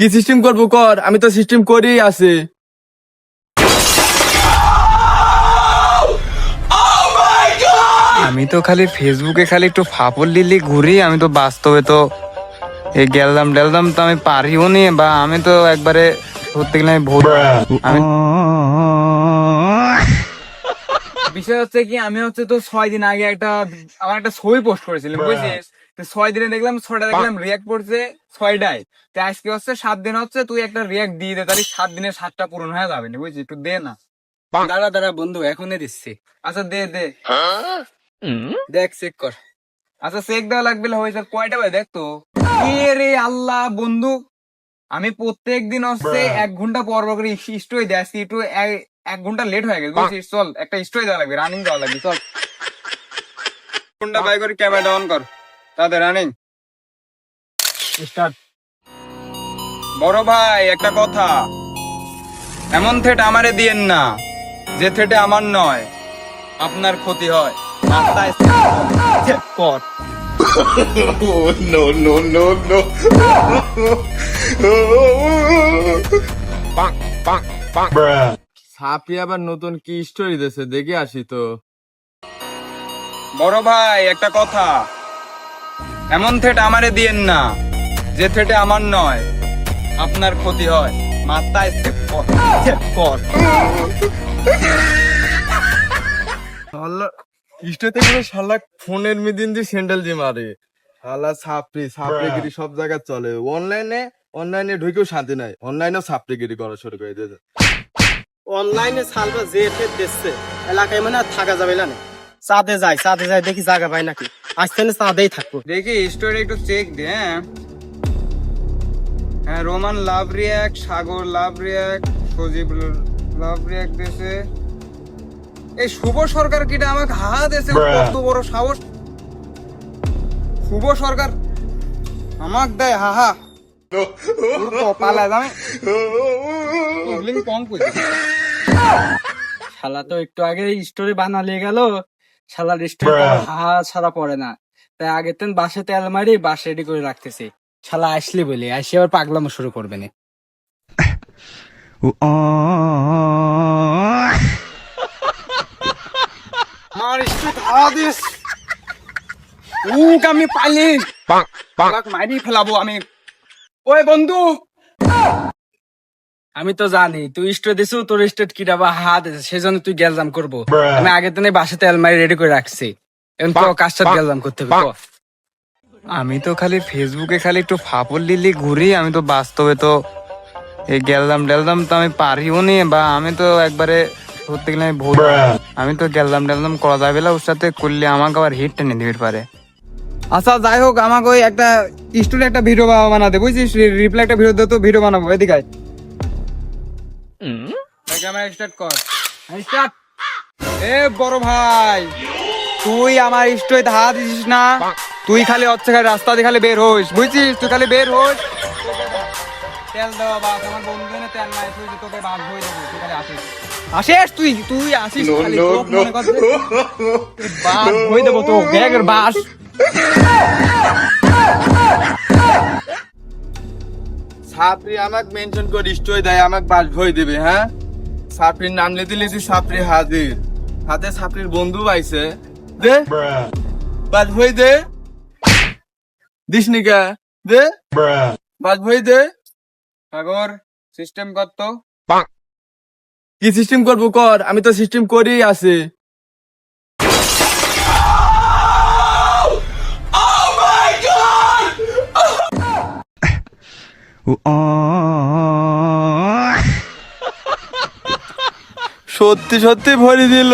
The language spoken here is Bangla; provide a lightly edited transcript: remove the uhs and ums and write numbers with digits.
কি সিস্টেম করবো কর, আমি তো সিস্টেম করেই আছে। আমি তো খালি ফেসবুকে খালি একটু ফাপড় লিলি ঘুরি, আমি তো বাস্তবে তো এই গেলদাম টেলদাম তো আমি পারিও নি, বা আমি তো একবারে ধরতে গেলে আমি ভোট আমি বিষয় হচ্ছে কি, আমি হচ্ছে তো 6 দিন আগে আমার একটা ছবি পোস্ট করেছিলাম, বুঝছিস? তো 6 দিনে দেখলাম 6টা দেখলাম রিয়াক্ট করছে 6টায়। তো আজকে হচ্ছে 7 দিন হচ্ছে, তুই একটা রিয়াক্ট দিয়ে দে, তাহলে 7 দিনে 7টা পূরণ হয়ে যাবে না, বুঝছিস? একটু দে না। দাঁড়া দাঁড়া বন্ধু, এখনই দিচ্ছি। আচ্ছা দে দে, দেখ চেক কর। আচ্ছা চেক দেওয়া লাগবে হয়েছে কয়টা ভাই, দেখ তো। রে আল্লাহ বন্ধু, আমি প্রত্যেক দিন হচ্ছে 1 ঘন্টা পর পর করে স্টোরি দেয়, আজকে একটু 1 ঘন্টা লেট হয়ে গেছে, বুঝছিস? চল একটা স্টোরি দেওয়া লাগবে, রানিং দেওয়া লাগবে, চল। ফোনটা বাই করে ক্যামেরা অন কর, তাদের রানিং স্টার্ট। বড় ভাই একটা কথা, এমন থেট আমারে দিয়েন না যে থেটে আমার নয়, আপনার ক্ষতি হয়। মাথায় কর। No, no, no, no. Bruh. সাপি আবার নতুন কি স্টোরি দিয়েছে, দেখে আসি তো। বড় ভাই একটা কথা, এমন থেট আমারে দিয়েন না যে থেটে আমার নয়, আপনার ক্ষতি হয়। মাথায় কর। স্টোরিতে করে শালা ফোনের মিদিন দিয়ে স্যান্ডেল যে মারে, শালা সাপড়িগিরি সব জায়গায় চলে। অনলাইনে ঢুকেও শান্তি নাই, অনলাইনেও সাপড়িগিরি করা শুরু করে দিয়েছে। অনলাইনে সালবা যে ফের দিচ্ছে এলাকায় মানে আর থাকা যাবে না। চাঁদে যাই দেখি জায়গা পাই নাকি, আজকে চাঁদেই থাকবো। দেখি স্টোরি একটু চেক দে। হ্যাঁ রোমান লাভ রিয়াক্ট, সাগর লাভ রিয়াক্ট, সজীব লাভ রিয়াক্ট দেশে। এই শুভ সরকার কিটা আমাকে হাহা দেশে, কত বড় সাহস! শুভ সরকার আমাকে দেয় হাহা। শালা তো একটু আগে স্টোরি বানালিয়ে গেল, শালার স্টোরি হা ছাড়া পড়ে না। তাই আগের দিন বাসে তেল মারি বাস রেডি করে রাখতেছি, শালা আসলে বলি আসি আবার পাগলামো শুরু করবে না। আমার স্টোরি হাওয়া দিস, আমি পাইলি মারি ফেলাবো আমি। ওই বন্ধু, আমি তো জানি তুই স্টোরি দিছু, তোর স্টেট কিটা বা হাত আছে, সেজন্য তুই গ্যালজাম করবো। আমি আগের দিনে বাসাতে আলমারি রেডি করে রাখছি, এখন তো কার সাথে গ্যালজাম করতে হবে। আমি তো খালি ফেসবুকে খালি একটু ফাপড় লিলি ঘুরি, আমি তো বাস্তবে তো এই গেলদাম টেলদাম তো আমি পারিও নি, বা আমি তো একবারে ধরতে গেলে আমি ভোট আমি তো গেলদাম টেলদাম করা যাবে না, ওর সাথে করলে আমাকে আবার হিট টেনে দিতে পারে। আচ্ছা যাই হোক, আমাকে ওই একটা স্টোরি একটা ভিডিও বানাতে, বুঝছিস? রিপ্লাই একটা ভিডিও দে তো, ভিডিও বানাবো। এদিকে আয়, ক্যামেরা স্টার্ট কর। স্টার্ট। এ বড় ভাই, তুই আমার স্টোরিতে হাত দিছিস না, তুই খালি হচ্ছে খালি রাস্তা দিয়ে খালি বের হইস, বুঝছিস? তুই খালি বের হইস, তেল দেওয়া বাস, আমার বন্ধু এনে তেল নাই, তুই তোকে বাস হয়ে যাবো, তুই খালি আসিস তুই আসিস No, খালি, no, তোকে no. মনে কর যে বাস হয়ে দেবো তো, গ্যাগের বাস। সাপড়ি আমাকে মেনশন করে স্টোরি দেয়, আমাকে বাস ভই দেবে। হ্যাঁ, সাপড়ির নাম লিতে লিতে সাপড়ি হাজির, হাতে সাপড়ির বন্ধু পাইছে। দে Bruh. বাস ভই দে, দিস নিকা দে, Bruh. বাস ভই দে। সাগর সিস্টেম কর তো। কি সিস্টেম করবো কর, আমি তো সিস্টেম করেই আছে। সত্যি সত্যি ভরি দিল।